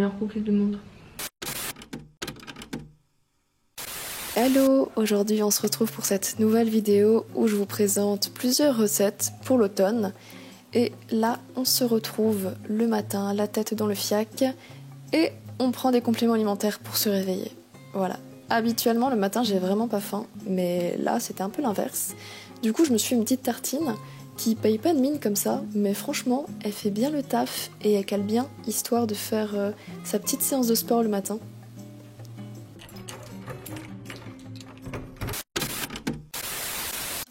meilleure cookie du monde. Hello, aujourd'hui on se retrouve pour cette nouvelle vidéo où je vous présente plusieurs recettes pour l'automne. Et là on se retrouve le matin, la tête dans le fiac, et on prend des compléments alimentaires pour se réveiller. Voilà. Habituellement le matin j'ai vraiment pas faim, mais là c'était un peu l'inverse. Du coup je me suis fait une petite tartine qui paye pas de mine comme ça, mais franchement elle fait bien le taf et elle cale bien, histoire de faire sa petite séance de sport le matin.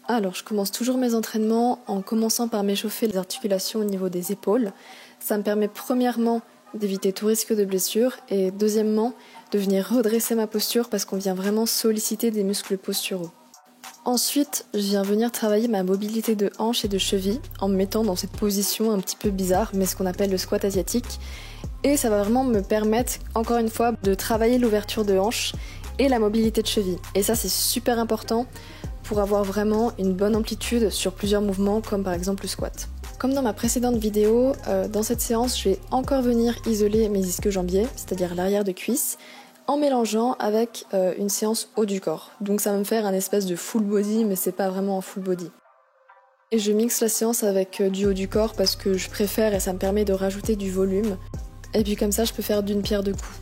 Alors je commence toujours mes entraînements en commençant par m'échauffer les articulations au niveau des épaules. Ça me permet premièrement d'éviter tout risque de blessure et deuxièmement de venir redresser ma posture parce qu'on vient vraiment solliciter des muscles posturaux. Ensuite, je viens venir travailler ma mobilité de hanche et de cheville en me mettant dans cette position un petit peu bizarre, mais ce qu'on appelle le squat asiatique. Et ça va vraiment me permettre, encore une fois, de travailler l'ouverture de hanche et la mobilité de cheville. Et ça, c'est super important pour avoir vraiment une bonne amplitude sur plusieurs mouvements, comme par exemple le squat. Comme dans ma précédente vidéo, dans cette séance, je vais encore venir isoler mes ischio-jambiers, c'est-à-dire l'arrière de cuisse, en mélangeant avec une séance haut du corps. Donc ça va me faire un espèce de full body, mais c'est pas vraiment un full body. Et je mixe la séance avec du haut du corps parce que je préfère et ça me permet de rajouter du volume. Et puis comme ça, je peux faire d'une pierre deux coups.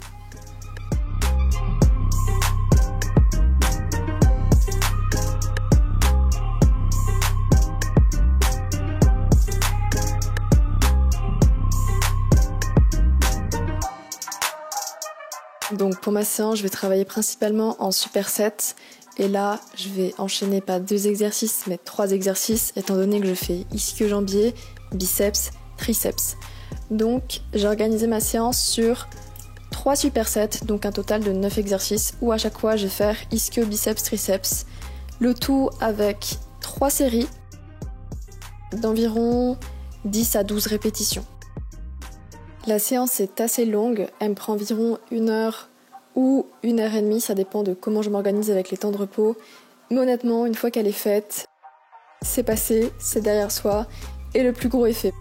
Donc pour ma séance, je vais travailler principalement en superset. Et là, je vais enchaîner pas 2 exercices, mais 3 exercices, étant donné que je fais ischio-jambier, biceps, triceps. Donc j'ai organisé ma séance sur 3 supersets, donc un total de 9 exercices, où à chaque fois je vais faire ischio, biceps, triceps. Le tout avec 3 séries d'environ 10 à 12 répétitions. La séance est assez longue, elle me prend environ 1 heure ou 1 heure et demie, ça dépend de comment je m'organise avec les temps de repos. Mais honnêtement, une fois qu'elle est faite, c'est passé, c'est derrière soi et le plus gros est fait.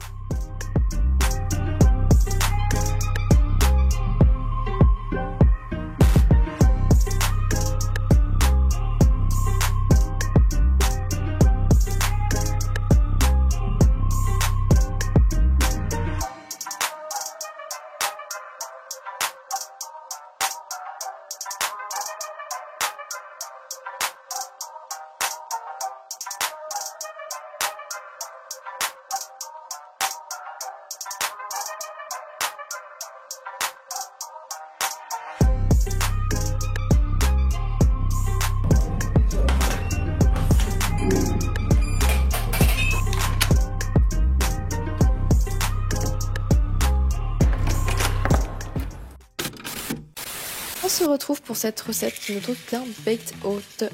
On se retrouve pour cette recette qui ne trouve qu'un baked oat.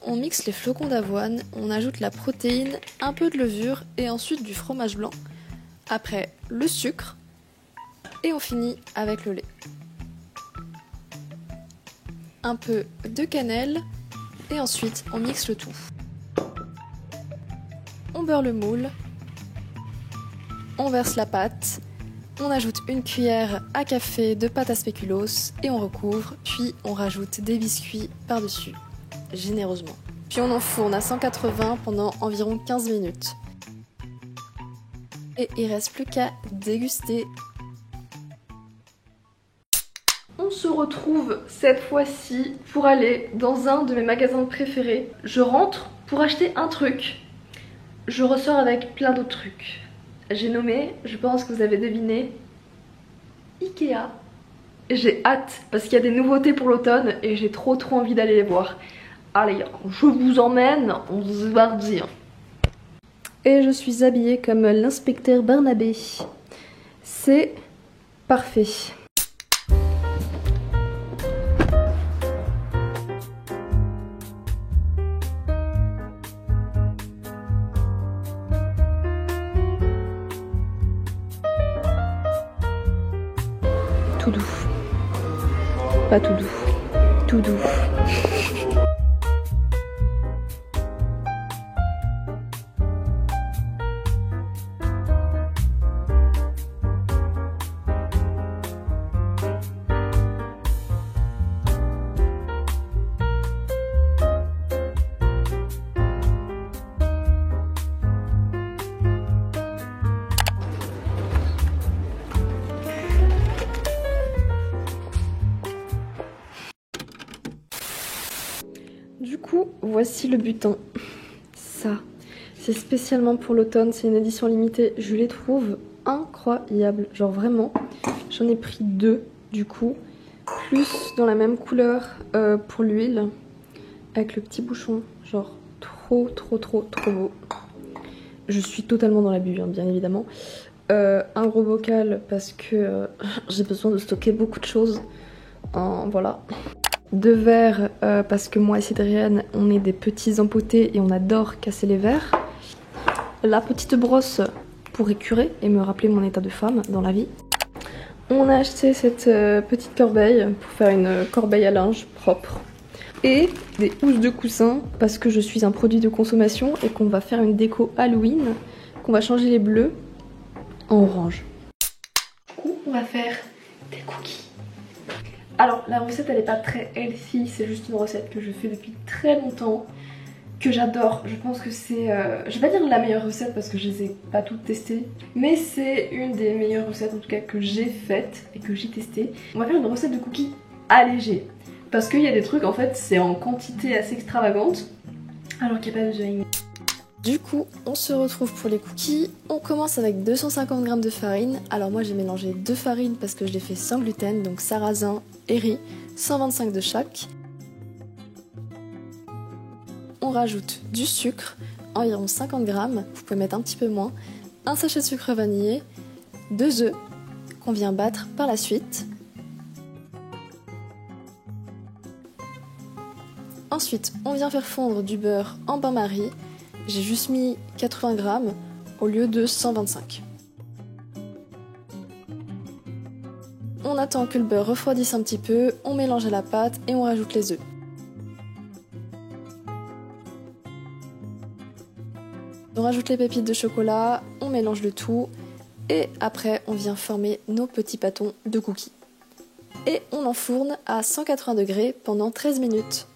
On mixe les flocons d'avoine, on ajoute la protéine, un peu de levure et ensuite du fromage blanc. Après le sucre et on finit avec le lait. Un peu de cannelle et ensuite on mixe le tout. On beurre le moule, on verse la pâte. On ajoute 1 cuillère à café de pâte à spéculoos et on recouvre, puis on rajoute des biscuits par-dessus, généreusement. Puis on enfourne à 180 pendant environ 15 minutes. Et il reste plus qu'à déguster. On se retrouve cette fois-ci pour aller dans un de mes magasins préférés. Je rentre pour acheter un truc. Je ressors avec plein d'autres trucs. J'ai nommé, je pense que vous avez deviné, Ikea. J'ai hâte parce qu'il y a des nouveautés pour l'automne et j'ai trop envie d'aller les voir. Allez, je vous emmène, on se partit. Et je suis habillée comme l'inspecteur Barnabé. C'est parfait. Tout doux. Pas tout doux. Tout doux. voici le butin. Ça, c'est spécialement pour l'automne, c'est une édition limitée. Je les trouve incroyables, genre vraiment. J'en ai pris 2 du coup, plus dans la même couleur pour l'huile, avec le petit bouchon, genre trop beau. Je suis totalement dans l'abus, hein, bien évidemment. Un gros bocal parce que j'ai besoin de stocker beaucoup de choses. Voilà. 2 verres parce que moi et Cédrienne, on est des petits empotés et on adore casser les verres. La petite brosse pour écurer et me rappeler mon état de femme dans la vie. On a acheté cette petite corbeille pour faire une corbeille à linge propre. Et des housses de coussin parce que je suis un produit de consommation et qu'on va faire une déco Halloween, qu'on va changer les bleus en orange. Du coup, on va faire des cookies. Alors, la recette elle est pas très healthy, c'est juste une recette que je fais depuis très longtemps, que j'adore. Je pense que c'est, je vais pas dire la meilleure recette parce que je les ai pas toutes testées, mais c'est une des meilleures recettes en tout cas que j'ai faites et que j'ai testées. On va faire une recette de cookies allégée, parce qu'il y a des trucs en fait c'est en quantité assez extravagante, alors qu'il n'y a pas besoin. Du coup, on se retrouve pour les cookies. On commence avec 250 g de farine. Alors moi j'ai mélangé 2 farines parce que je les fais sans gluten, donc sarrasin et riz, 125 de chaque. On rajoute du sucre, environ 50 g, vous pouvez mettre un petit peu moins, un sachet de sucre vanillé, 2 œufs qu'on vient battre par la suite. Ensuite, on vient faire fondre du beurre en bain-marie. J'ai juste mis 80 g au lieu de 125. On attend que le beurre refroidisse un petit peu, on mélange à la pâte et on rajoute les œufs. On rajoute les pépites de chocolat, on mélange le tout et après on vient former nos petits pâtons de cookies. Et on enfourne à 180 degrés pendant 13 minutes.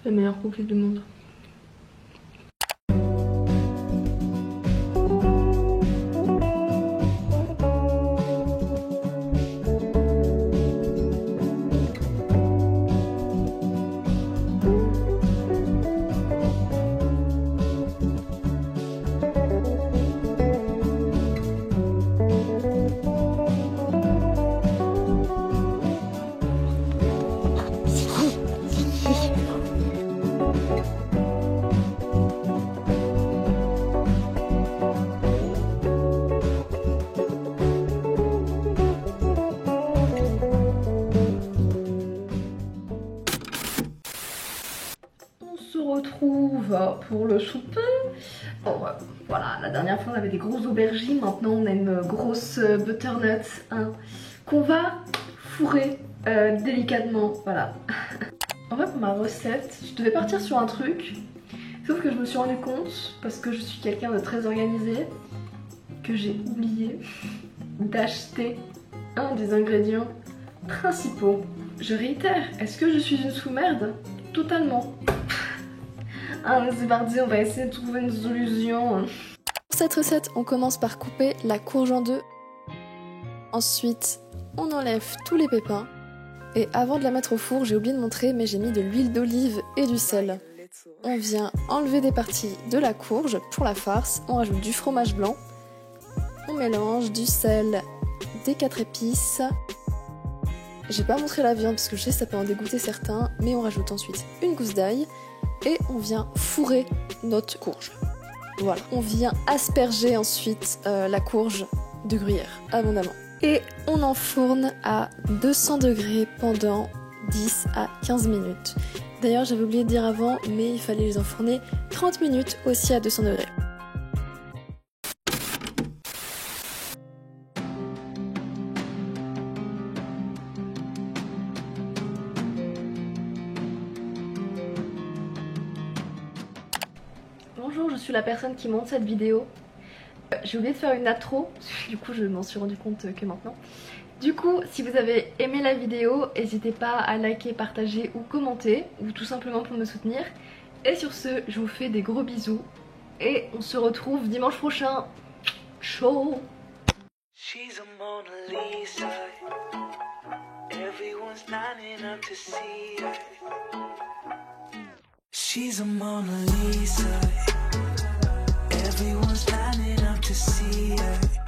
La meilleure cookie du monde. Retrouve pour le souper. Bon, voilà, la dernière fois on avait des grosses aubergines, maintenant on a une grosse butternut hein, qu'on va fourrer délicatement, voilà. En fait pour ma recette, je devais partir sur un truc, sauf que je me suis rendu compte, parce que je suis quelqu'un de très organisé, que j'ai oublié d'acheter un des ingrédients principaux. Je réitère, est-ce que je suis une sous-merde? Totalement. Ah, c'est parti, on va essayer de trouver une solution. Pour cette recette, on commence par couper la courge en 2. Ensuite, on enlève tous les pépins. Et avant de la mettre au four, j'ai oublié de montrer, mais j'ai mis de l'huile d'olive et du sel. On vient enlever des parties de la courge pour la farce. On rajoute du fromage blanc. On mélange du sel, des 4 épices. J'ai pas montré la viande parce que je sais que ça peut en dégoûter certains, mais on rajoute ensuite une gousse d'ail. Et on vient fourrer notre courge. Voilà. On vient asperger ensuite la courge de gruyère abondamment. Et on enfourne à 200 degrés pendant 10 à 15 minutes. D'ailleurs j'avais oublié de dire avant, mais il fallait les enfourner 30 minutes aussi à 200 degrés. Bonjour, je suis la personne qui monte cette vidéo. J'ai oublié de faire une intro, du coup je m'en suis rendu compte que maintenant. Du coup, si vous avez aimé la vidéo, n'hésitez pas à liker, partager ou commenter, ou tout simplement pour me soutenir. Et sur ce, je vous fais des gros bisous et on se retrouve dimanche prochain. Ciao. She's a Mona Lisa. Everyone's lining up to see her. She's a Mona Lisa. Everyone's lining up to see her.